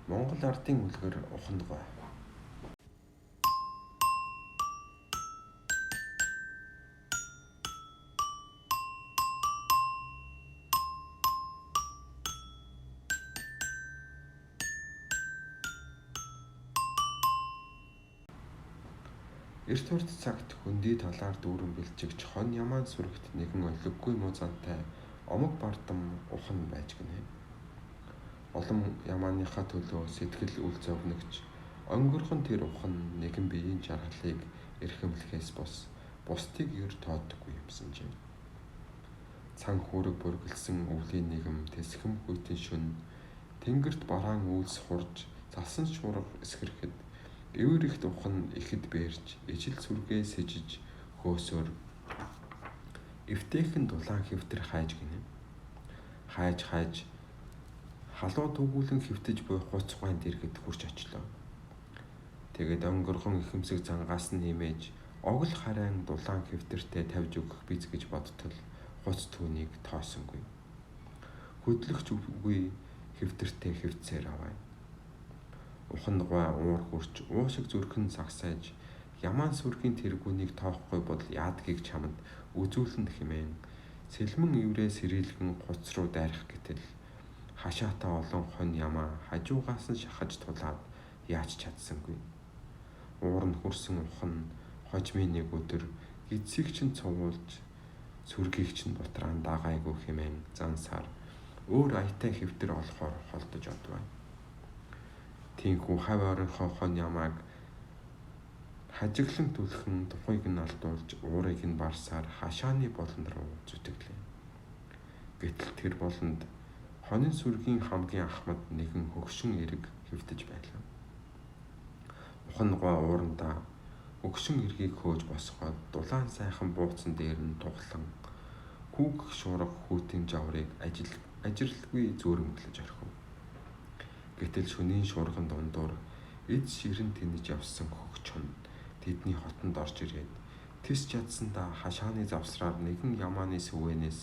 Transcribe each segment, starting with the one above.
Монгол ардын үлгэр ухандгой. Эрт урт цагт хөндөй талаар дүүрэн бэлчигч хон ямаан сүрэгт нэгэн олиггүй музантай омог бардам ухан байж гинэ. Олон ямааныхаа төлөө сэтгэл үл зовногч өнгөрхөн тэр ухан нэгэн биеийн жаргалыг эрхэмлэхээс бусдыг ер тооддоггүй юмсан жив. Цан хүүрэг бүргэлсэн өвлийн нэгэн тэсхэм хүйтэн шүн тэнгэрт бараан үйлс хурж залсан шуурга эсгэрхэд эвэр ихт ухан ихэд бэрж ижил сүргээ сэжиж хөөсөөр эвтэйхэн дулаан хэвтэр хайж гинэ. Хайж халуу түгүүлэн хэвтэж буй хуц гуйнд ирэхэд хурж очлоо. Тэгээд өнгөрхөн ихэмсэг зангаас нь нэмээж огл харайн дулаан хэвтэртээ тавьж өгөх биз гэж бодтол хуц түүнийг тоосонгүй. Хөдлөгч үгүй хэвтэртээ хэвтсээр аваа. Ухандгой уур хурч уушиг зүрхэн сагсайж ямаан сүргийн тэргүүнийг тоохгүй бол яадгийг чамд үзүүлэн хэмээн сэлмэн иврээ сэрэлгэн хуц руу дайрах гэтэл хашаатаа олон хон ямаа хажуугаас нь шахаж тулаад яаж чадсангүй. Уур нь хүрсэн ухан хожмын нэг өдөр эцсийг чинь цовуулж сүргийг чинь бутраан дагайгүй хэмээн зансаар өөр аятай хэвтэр олохоор холдож одваа. Тинхүү хав орынхоо хон ямааг хажиглан түлхэн тухайг нь алдуулж уурыг нь барсаар хашааны болон руу зүтгэлээ. Гэтэл тэр болонд хонин сүргийн хамгийн ахмад нэгэн хөгшин эрэг хэвтэж байлаа. Ухандгой уурандаа хөгшин эргийг хөөж босгоод дулаан сайхан бууцсан дээр нь туглан хүүгэх шуурга хүүтэн жаврыг ажирлгүй зөөрөмглөж орхив. Гэтэл шөнийн шуурган дундуур эд ширэн тэнэж явсан хөгч хүн тэдний хотонд орж ирээд тис чадсандаа хашааны завсраар нэгэн ямааны сүвэнээс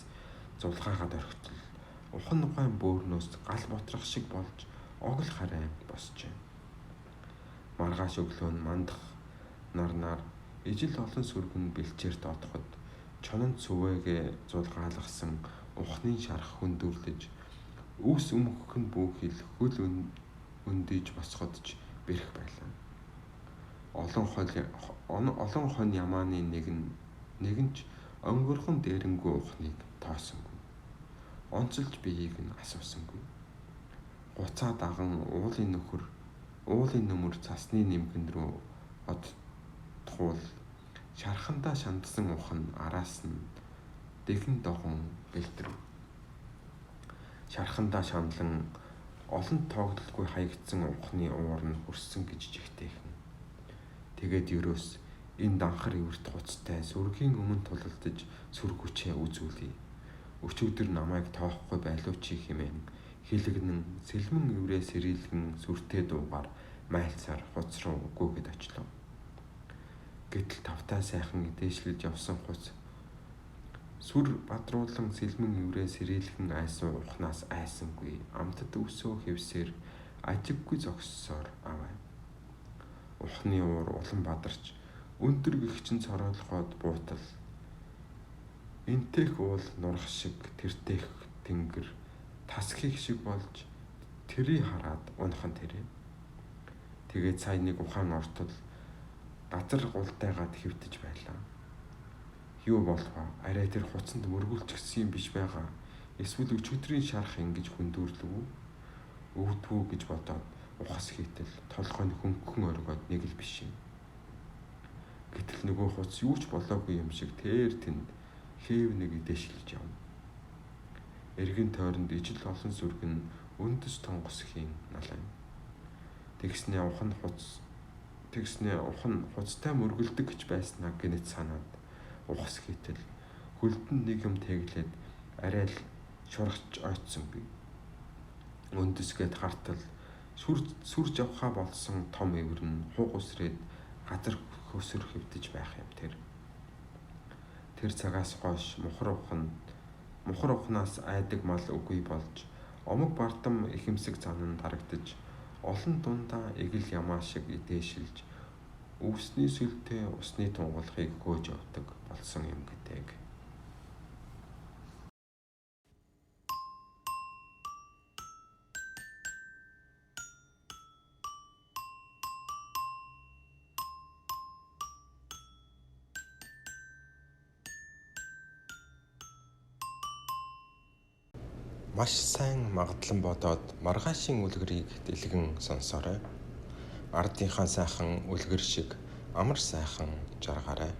зулгаагаад орхитол ухандгой бөөрнөөс гал ботрох шиг болж огл харайн босжээ. Маргааш өглөө нь мандах нарнаар ижил олон сүргэн бэлчээр доотоход чононд сүвэгээ зулгаалгасан ухны шарах хүндүрлэж үс өмгөх нь бүхэл хөл өндийж босгодж бэрх байлаа. Олон хон ямааны нэгэн ч өнгөрхөн дээрэнгүү ухныг тоосонгүй. Онцолж биеийг нь асуусангүй. Гуцаа даган уулын нөмөр цасны нэмгэн рүү одтхуул шархандаа шандсан ухан араас нь дэхэн догон бэлтрэв. Шархандаа шандлан олон тоглолгүй хаягдсан ухны уур нь хүрсэн гэж жигтэйхэн. Тэгээд ерөөс энэ данхар ивэрт хуцтай сүргийн өмнө тулалдаж сүргүчээ үзүүлье. Өчигдөр намайг тоохгүй байлуу чи хэмээн хилэгнэн сэлмэн иврээ сэрэлгэн сүртэй дуугаар майлцаар хуц руу гүйгээд очлоо. Гэтэл тавтай сайхан дээшлэж явсан хуц сүр бадруулан сэлмэн иврээ сэрэлгэн айсан ухнаас айсангүй амтд өсөө хэвсээр ажиггүй зогссоор аваа. Ухны уур улан бадарч өндөр гихчин цороолгоод буутал энтэх уул нурах шиг тэртэх тэнгэр тасхийг шиг болж тэрий хараад унхан тэрэ. Тэгээд сая нэг ухаан ортол газар гултайгаад хэвтэж байлаа. Юу болваа? Арай тэр хуцанд мөргүүлчихсэн юм биш байгаа. Эсвэл өчигдрийн шарах ингэж хүндүрлэв үү? Өвдвүү гэж бодоод ухас хийтэл толгойн хөнгөн оргоод нэг л биш юм. Гэтэл нөгөө хуц юу ч болоогүй юм шиг тэр тэнд хээв нэг дэшилж явна. Эргэн тойронд ижил олон сүргэн өндөс тонгосхийн налаа. Тэгснээ ухан хуцтай мөргөлдөг гэж байснаа гинэт санаад ухас хийтэл хөлдөнд нэг юм тэглээд арай л шургаж ойцсонгүй. Өндөсгээд хартал сүрж явхаа болсон том ивэр нь хуг усрээд газар хөсөр хэвдэж байх юм тэр. Тэр цагаас хойш мухар ухнаас айдаг мал үгүй болж омог бардам ихэмсэг занан дарагдж олон дундаа эгэл ямаа шиг идээшилж өвсний сүлдээ усны тунгуулхыг хөөж явдаг болсон юм гэдэг. Маш сайн магадлан бодоод маргаашийн үлгэрийг дэлгэн сонсоорой. Ардынхаа сайхан үлгэр шиг амар сайхан жаргаарай.